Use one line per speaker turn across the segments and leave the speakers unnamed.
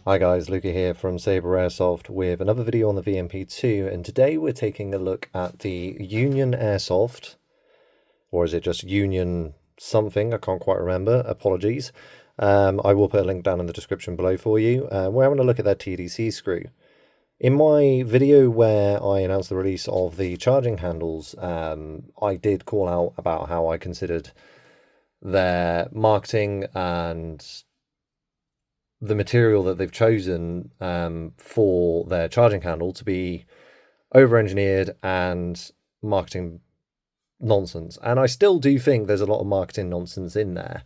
Hi guys, Luca here from Sabre Airsoft with another video on the VMP-2, and today we're taking a look at the Union Airsoft, or is it just Union something? I can't quite remember, apologies. I will put a link down in the description below for you. We're having a look at their TDC screw. In my video where I announced the release of the charging handles, I did call out about how I considered their marketing and the material that they've chosen for their charging handle to be over-engineered and marketing nonsense. And I still do think there's a lot of marketing nonsense in there.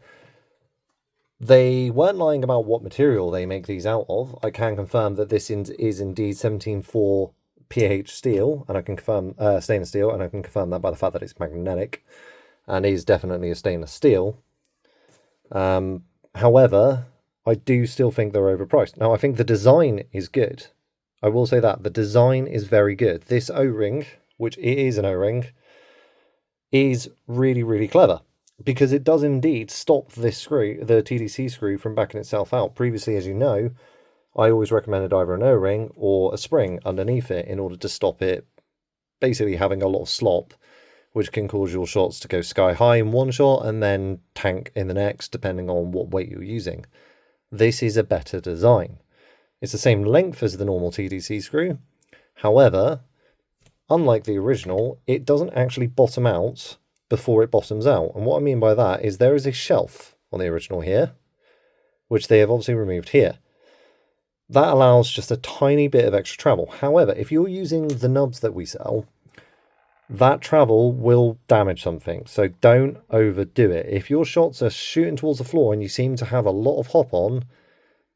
They weren't lying about what material they make these out of. I can confirm that this is indeed 17.4 pH steel, and I can confirm stainless steel, and I can confirm that by the fact that it's magnetic and is definitely a stainless steel. However, I do still think they're overpriced. Now, I think the design is good. I will say that. The design is very good. This O-ring, which it is an O-ring, is really, really clever because it does indeed stop this screw, the TDC screw, from backing itself out. Previously, as you know, I always recommended either an O-ring or a spring underneath it in order to stop it basically having a lot of slop, which can cause your shots to go sky high in one shot and then tank in the next, depending on what weight you're using. This is a better design. It's the same length as the normal TDC screw. However, unlike the original, it doesn't actually bottom out before it bottoms out. And what I mean by that is there is a shelf on the original here, which they have obviously removed here. That allows just a tiny bit of extra travel. However, if you're using the nubs that we sell, that travel will damage something, so don't overdo it. If your shots are shooting towards the floor and you seem to have a lot of hop on,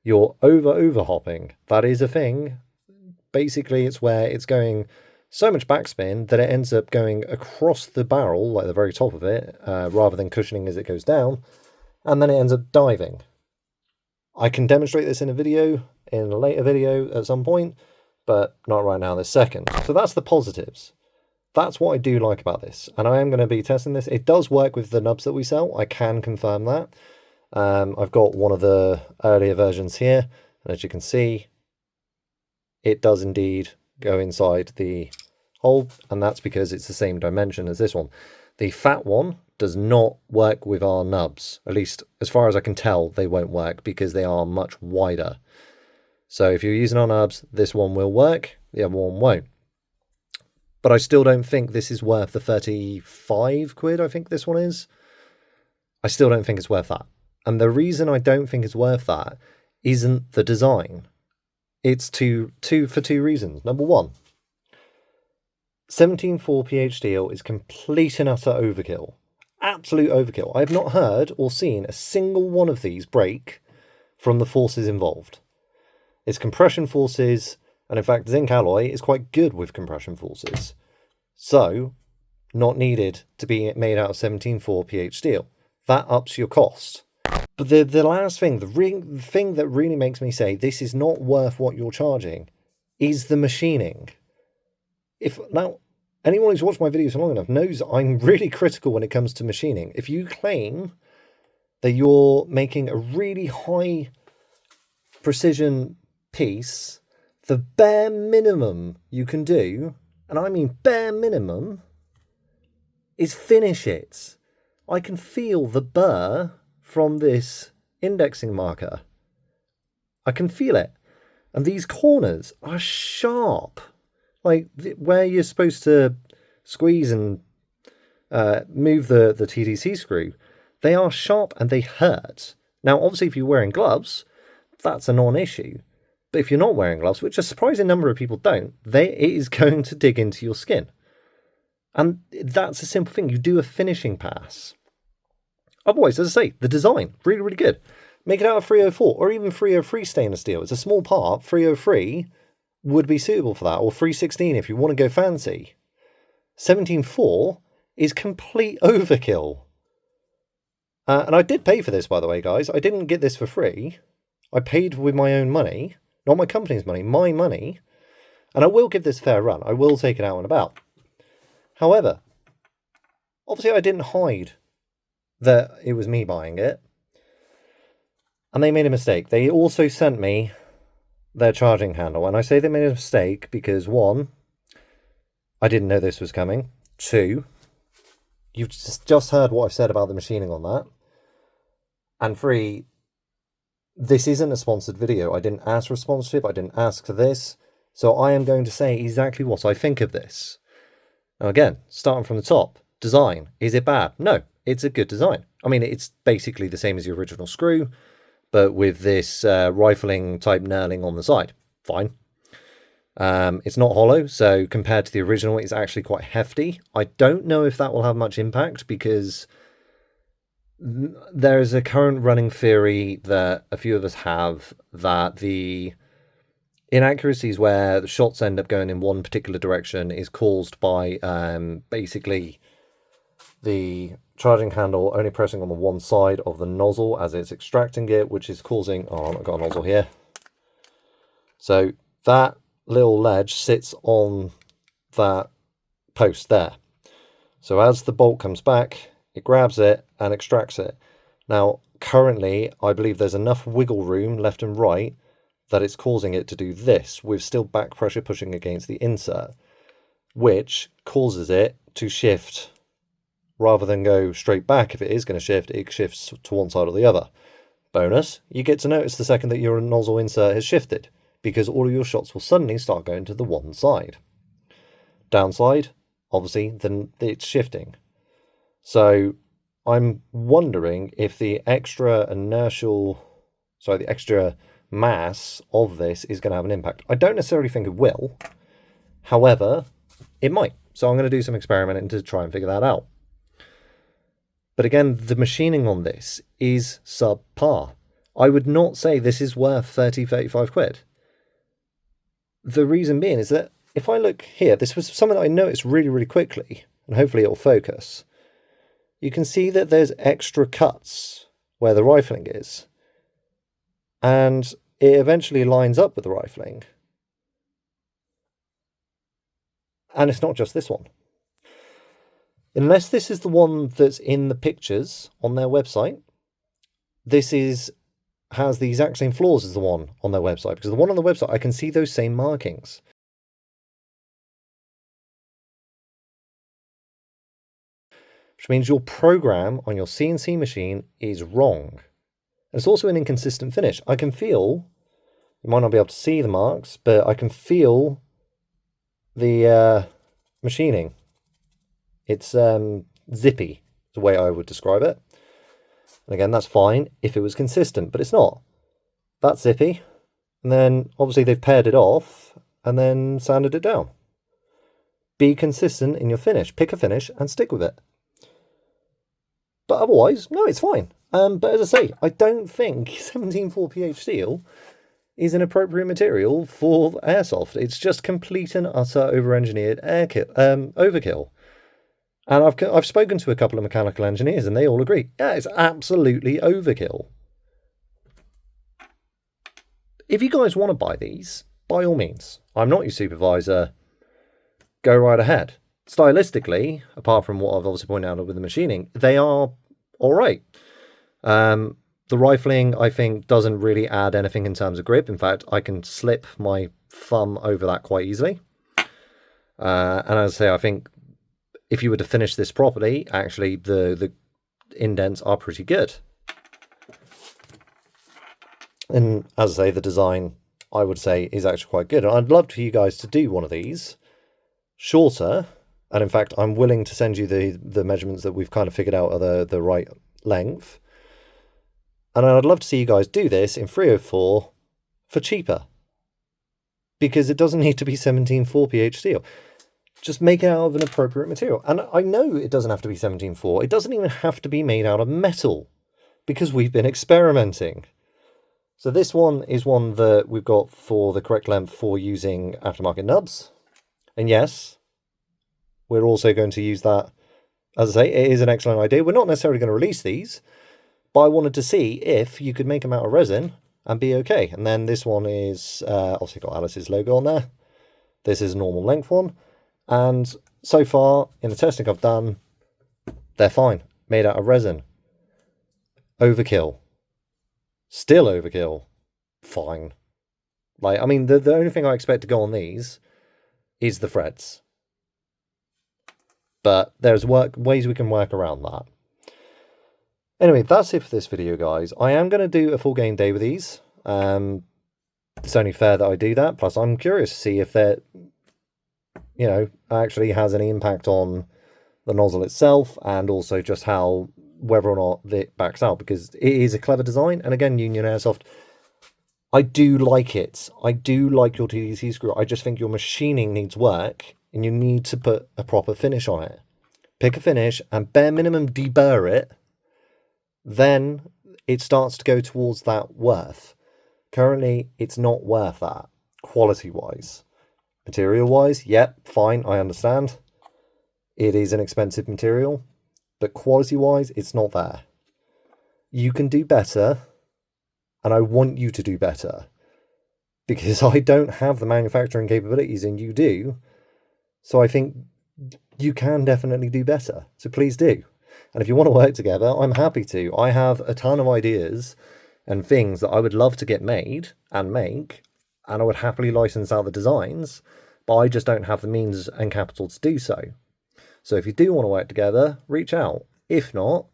you're over hopping. That is a thing. Basically, it's where it's going so much backspin that it ends up going across the barrel, like the very top of it, rather than cushioning as it goes down, and then it ends up diving. I can demonstrate this in a video, in a later video at some point, but not right now this second. So that's the positives. That's what I do like about this, and I am going to be testing this. It does work with the nubs that we sell. I can confirm that. I've got one of the earlier versions here, and as you can see, it does indeed go inside the hole, and that's because it's the same dimension as this one. The fat one does not work with our nubs. At least, as far as I can tell, they won't work because they are much wider. So if you're using our nubs, this one will work, the other one won't. But I still don't think this is worth the 35 quid, I think this one is. I still don't think it's worth that. And the reason I don't think it's worth that isn't the design. It's for two reasons. Number one, 17.4 pH steel is complete and utter overkill. Absolute overkill. I have not heard or seen a single one of these break from the forces involved. It's compression forces. And in fact, zinc alloy is quite good with compression forces. So, not needed to be made out of 17.4 pH steel. That ups your cost. But the last thing, the thing that really makes me say this is not worth what you're charging is the machining. Now, anyone who's watched my videos for long enough knows I'm really critical when it comes to machining. If you claim that you're making a really high precision piece, the bare minimum you can do, and I mean bare minimum, is finish it. I can feel the burr from this indexing marker. I can feel it. And these corners are sharp. Like where you're supposed to squeeze and move the TDC screw, they are sharp and they hurt. Now, obviously, if you're wearing gloves, that's a non-issue. But if you're not wearing gloves, which a surprising number of people don't, it is going to dig into your skin. And that's a simple thing. You do a finishing pass. Otherwise, as I say, the design, really, really good. Make it out of 304 or even 303 stainless steel. It's a small part. 303 would be suitable for that, or 316 if you want to go fancy. 17.4 is complete overkill. And I did pay for this, by the way, guys. I didn't get this for free. I paid with my own money. Not my company's money, my money. And I will give this a fair run. I will take it out and about. However, obviously I didn't hide that it was me buying it. And they made a mistake. They also sent me their charging handle. And I say they made a mistake because, one, I didn't know this was coming. Two, you've just heard what I've said about the machining on that. And three, this isn't a sponsored video. I didn't ask for a sponsorship. I didn't ask for this. So I am going to say exactly what I think of this. Now again, starting from the top, design. Is it bad? No, it's a good design. I mean, it's basically the same as the original screw, but with this rifling type knurling on the side. Fine. It's not hollow, so compared to the original, it's actually quite hefty. I don't know if that will have much impact because there is a current running theory that a few of us have that the inaccuracies where the shots end up going in one particular direction is caused by basically the charging handle only pressing on the one side of the nozzle as it's extracting it, which is causing... Oh, I've got a nozzle here. So that little ledge sits on that post there. So as the bolt comes back, it grabs it and extracts it. Now, currently, I believe there's enough wiggle room left and right that it's causing it to do this with still back pressure pushing against the insert, which causes it to shift rather than go straight back. If it is going to shift, it shifts to one side or the other. Bonus, you get to notice the second that your nozzle insert has shifted because all of your shots will suddenly start going to the one side. Downside, obviously, then it's shifting. So I'm wondering if the extra mass of this is going to have an impact. I don't necessarily think it will. However, it might. So I'm going to do some experimenting to try and figure that out. But again, the machining on this is subpar. I would not say this is worth 30, 35 quid. The reason being is that if I look here, this was something that I noticed really, really quickly, and hopefully it'll focus. You can see that there's extra cuts where the rifling is. And it eventually lines up with the rifling. And it's not just this one. Unless this is the one that's in the pictures on their website, this has the exact same flaws as the one on their website. Because the one on the website, I can see those same markings. Which means your program on your CNC machine is wrong. And it's also an inconsistent finish. I can feel, you might not be able to see the marks, but I can feel the machining. It's zippy, is the way I would describe it. And again, that's fine if it was consistent, but it's not. That's zippy. And then obviously they've paired it off and then sanded it down. Be consistent in your finish. Pick a finish and stick with it. But otherwise, no, it's fine. But as I say, I don't think 17.4 pH steel is an appropriate material for airsoft. It's just complete and utter over-engineered overkill. And I've spoken to a couple of mechanical engineers and they all agree, yeah, it's absolutely overkill. If you guys want to buy these, by all means, I'm not your supervisor. Go right ahead. Stylistically, apart from what I've obviously pointed out with the machining, they are all right. The rifling, I think, doesn't really add anything in terms of grip. In fact, I can slip my thumb over that quite easily. And as I say, I think if you were to finish this properly, actually the indents are pretty good. And as I say, the design, I would say, is actually quite good. And I'd love for you guys to do one of these shorter. And in fact, I'm willing to send you the measurements that we've kind of figured out are the right length. And I'd love to see you guys do this in 304 for cheaper. Because it doesn't need to be 17.4 pH steel. Just make it out of an appropriate material. And I know it doesn't have to be 17.4. It doesn't even have to be made out of metal. Because we've been experimenting. So this one is one that we've got for the correct length for using aftermarket nubs. And yes, we're also going to use that. As I say, it is an excellent idea. We're not necessarily going to release these, but I wanted to see if you could make them out of resin and be okay. And then this one is obviously got Alice's logo on there. This is a normal length one. And so far, in the testing I've done, they're fine. Made out of resin. Overkill. Still overkill. Fine. Like, I mean, the only thing I expect to go on these is the threads. But there's ways we can work around that. Anyway, that's it for this video, guys. I am going to do a full game day with these. It's only fair that I do that. Plus, I'm curious to see if that, you know, actually has any impact on the nozzle itself, and also just how, whether or not it backs out, because it is a clever design. And again, Union Airsoft, I do like it. I do like your TDC screw. I just think your machining needs work, and you need to put a proper finish on it. Pick a finish and bare minimum deburr it. Then it starts to go towards that worth. Currently, it's not worth that, quality-wise. Material-wise, yep, fine, I understand. It is an expensive material, but quality-wise, it's not there. You can do better, and I want you to do better, because I don't have the manufacturing capabilities and you do, so I think you can definitely do better, so please do. And if you want to work together, I'm happy to. I have a ton of ideas and things that I would love to get made and make, and I would happily license out the designs, but I just don't have the means and capital to do so. So if you do want to work together, reach out. If not,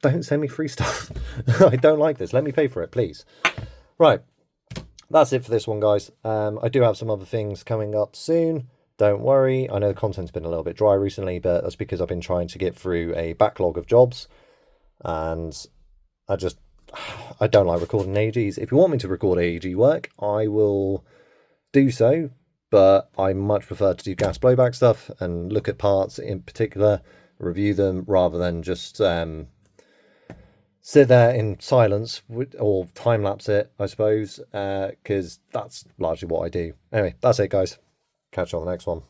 don't send me free stuff. I don't like this. Let me pay for it, please. Right, that's it for this one, guys. I do have some other things coming up soon. Don't worry. I know the content's been a little bit dry recently, but that's because I've been trying to get through a backlog of jobs, and I don't like recording AEGs. If you want me to record AEG work, I will do so, but I much prefer to do gas blowback stuff and look at parts in particular, review them, rather than just sit there in silence or time-lapse it, I suppose, because that's largely what I do. Anyway, that's it, guys. Catch you on the next one.